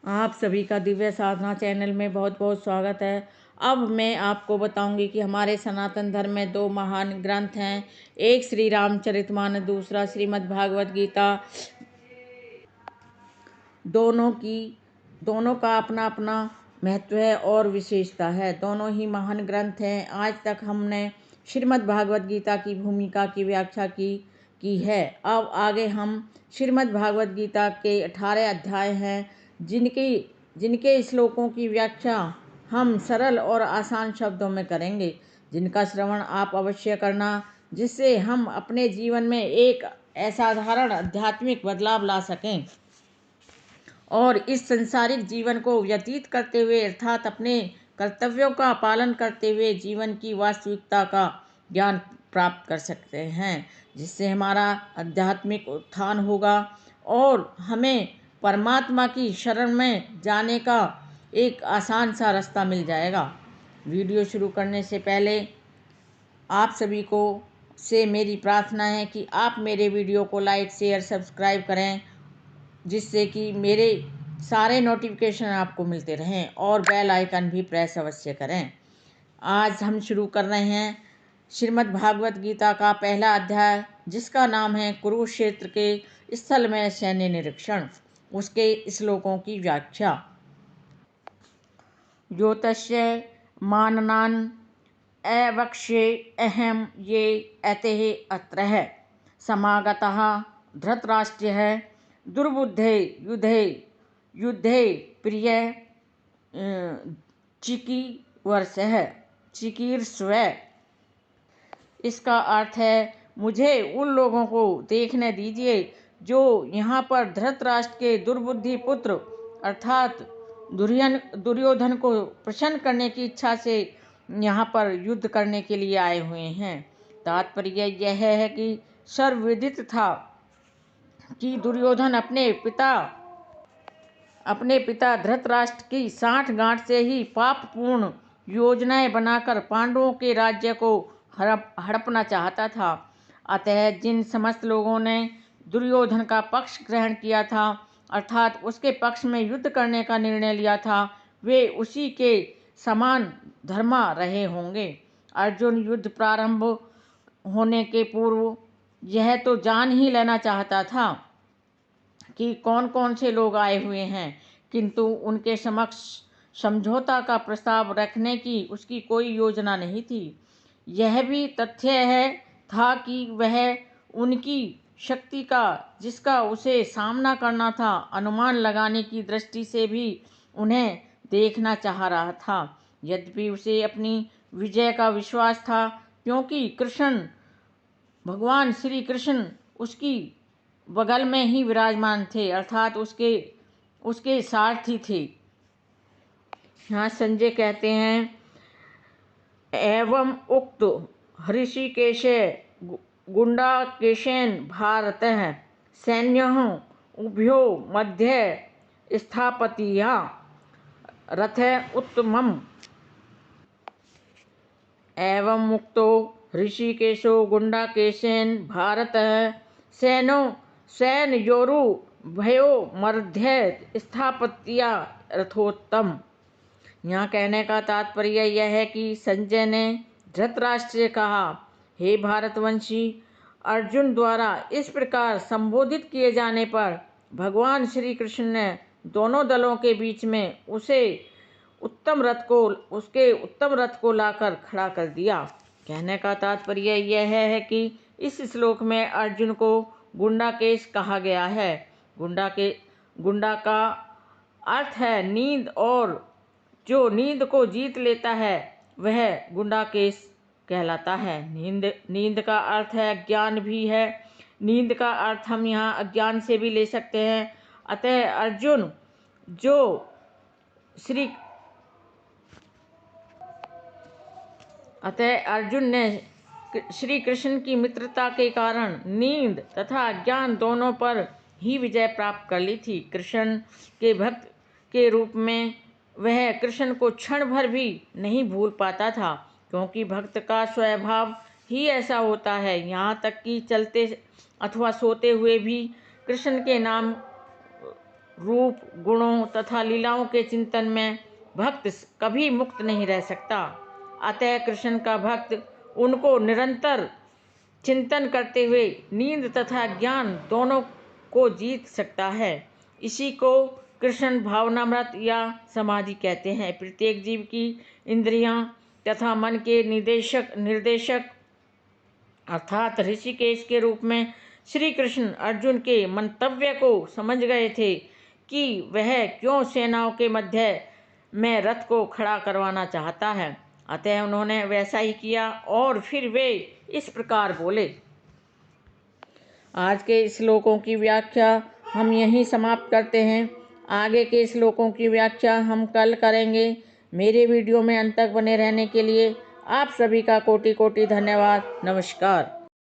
आप सभी का दिव्य साधना चैनल में बहुत बहुत स्वागत है। अब मैं आपको बताऊंगी कि हमारे सनातन धर्म में दो महान ग्रंथ हैं। एक श्री रामचरितमानस, दूसरा श्रीमद् भागवत गीता। दोनों का अपना अपना महत्व है और विशेषता है। दोनों ही महान ग्रंथ हैं। आज तक हमने श्रीमद् भागवत गीता की भूमिका की व्याख्या की है। अब आगे हम श्रीमद् भागवत गीता के 18 अध्याय हैं, जिनके श्लोकों की व्याख्या हम सरल और आसान शब्दों में करेंगे, जिनका श्रवण आप अवश्य करना, जिससे हम अपने जीवन में एक असाधारण आध्यात्मिक बदलाव ला सकें और इस संसारिक जीवन को व्यतीत करते हुए अर्थात अपने कर्तव्यों का पालन करते हुए जीवन की वास्तविकता का ज्ञान प्राप्त कर सकते हैं, जिससे हमारा आध्यात्मिक उत्थान होगा और हमें परमात्मा की शरण में जाने का एक आसान सा रास्ता मिल जाएगा। वीडियो शुरू करने से पहले आप सभी को से मेरी प्रार्थना है कि आप मेरे वीडियो को लाइक, शेयर, सब्सक्राइब करें, जिससे कि मेरे सारे नोटिफिकेशन आपको मिलते रहें और बेल आइकन भी प्रेस अवश्य करें। आज हम शुरू कर रहे हैं श्रीमद् भागवत गीता का पहला अध्याय, जिसका नाम है कुरुक्षेत्र के स्थल में सैन्य निरीक्षण। उसके श्लोकों की व्याख्या। ज्योतस्य माननान अवक्ष्ये अहम ये अतः अत्र समागतः धृतराष्ट्रः दुर्बुद्धे युद्धे प्रिय चिकीर्ष्व। इसका अर्थ है, मुझे उन लोगों को देखने दीजिए जो यहाँ पर धृतराष्ट्र के दुर्बुद्धि पुत्र अर्थात दुर्योधन को प्रसन्न करने की इच्छा से यहाँ पर युद्ध करने के लिए आए हुए हैं। तात्पर्य यह है कि सर्वविदित था कि दुर्योधन अपने पिता धृतराष्ट्र की साठगांठ से ही पापपूर्ण योजनाएं बनाकर पांडवों के राज्य को हड़पना चाहता था। अतः जिन समस्त लोगों ने दुर्योधन का पक्ष ग्रहण किया था अर्थात उसके पक्ष में युद्ध करने का निर्णय लिया था, वे उसी के समान धर्मा रहे होंगे। अर्जुन युद्ध प्रारंभ होने के पूर्व यह तो जान ही लेना चाहता था कि कौन कौन से लोग आए हुए हैं, किंतु उनके समक्ष समझौता का प्रस्ताव रखने की उसकी कोई योजना नहीं थी। यह भी तथ्य था कि वह उनकी शक्ति का, जिसका उसे सामना करना था, अनुमान लगाने की दृष्टि से भी उन्हें देखना चाह रहा था। यद्यपि उसे अपनी विजय का विश्वास था, क्योंकि भगवान श्री कृष्ण उसकी बगल में ही विराजमान थे अर्थात उसके सारथी थे। यहाँ संजय कहते हैं, एवं उक्त हृषिकेश गुंडाकेशेन भारतः सैन्यः उभयो मध्ये स्थापतिया रथ उत्तमम्। एवं मुक्तो हृषिकेशो गुंडाकेशेन भारतः सैनयोरुभयो मध्ये स्थापत्या रथोत्तम। यहाँ कहने का तात्पर्य यह है कि संजय ने धृतराष्ट्र से कहा, हे भारतवंशी, अर्जुन द्वारा इस प्रकार संबोधित किए जाने पर भगवान श्री कृष्ण ने दोनों दलों के बीच में उसके उत्तम रथ को लाकर खड़ा कर दिया। कहने का तात्पर्य यह है कि इस श्लोक में अर्जुन को गुंडाकेश कहा गया है। गुंडा का अर्थ है नींद, और जो नींद को जीत लेता है वह गुंडाकेश कहलाता है। नींद का अर्थ है अज्ञान भी है। नींद का अर्थ हम यहाँ अज्ञान से भी ले सकते हैं। अतः अर्जुन ने श्री कृष्ण की मित्रता के कारण नींद तथा अज्ञान दोनों पर ही विजय प्राप्त कर ली थी। कृष्ण के भक्त के रूप में वह कृष्ण को क्षण भर भी नहीं भूल पाता था, क्योंकि भक्त का स्वभाव ही ऐसा होता है। यहाँ तक कि चलते अथवा सोते हुए भी कृष्ण के नाम रूप, गुणों तथा लीलाओं के चिंतन में भक्त कभी मुक्त नहीं रह सकता। अतः कृष्ण का भक्त उनको निरंतर चिंतन करते हुए नींद तथा ज्ञान दोनों को जीत सकता है। इसी को कृष्ण भावनामृत या समाधि कहते हैं। प्रत्येक जीव की इंद्रियां तथा मन के निर्देशक अर्थात ऋषिकेश के रूप में श्री कृष्ण अर्जुन के मंतव्य को समझ गए थे कि वह क्यों सेनाओं के मध्य में रथ को खड़ा करवाना चाहता है। अतः उन्होंने वैसा ही किया और फिर वे इस प्रकार बोले। आज के श्लोकों की व्याख्या हम यहीं समाप्त करते हैं। आगे के श्लोकों की व्याख्या हम कल करेंगे। मेरे वीडियो में अंत तक बने रहने के लिए आप सभी का कोटि कोटि धन्यवाद। नमस्कार।